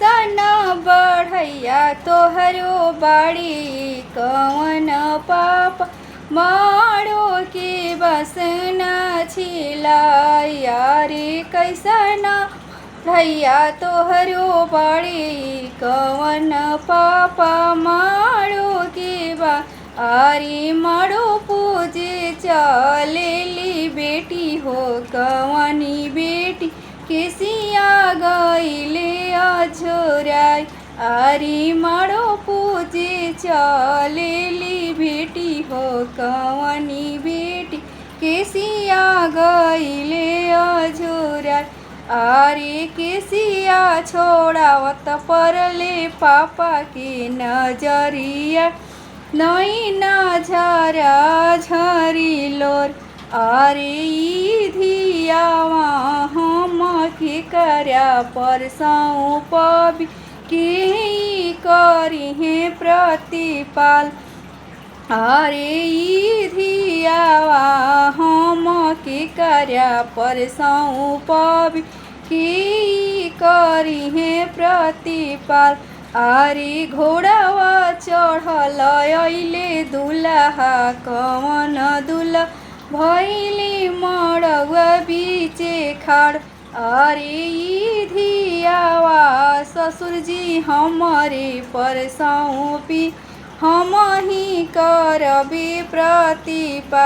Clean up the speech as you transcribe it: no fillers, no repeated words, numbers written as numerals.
कैसन बढ़ैया तोहरो बाड़ी कवन पाप मारो के बसना छिलाया रे कैसन बढ़ैया तोहरो बाड़ी कवन पाप मारो के बा आरी मारो पूजे चलेली बेटी हो कवनी बेटी केसिया गईले अझोराई आरी मारो पूजे चलेली बेटी हो कवनी बेटी केसिया गईले अझोराई आरे केसिया छोड़ावत परले पापा के नजरिया नई नझरा झरी लोर आरे ई धियावा हम के कर्या परसाऊ पबी के करी है प्रतिपाल आरे ई धियावा हम के कर्या परसाऊ पबी के करी है प्रतिपाल आरे घोड़ावा चढ़ल अइले दुल्हा कवन दुल्हा भैली मड़वा बीचे खाड़ आरे ई धियावा ससुरजी हमरे पर सौंपी हम ही करबे प्रतिपा।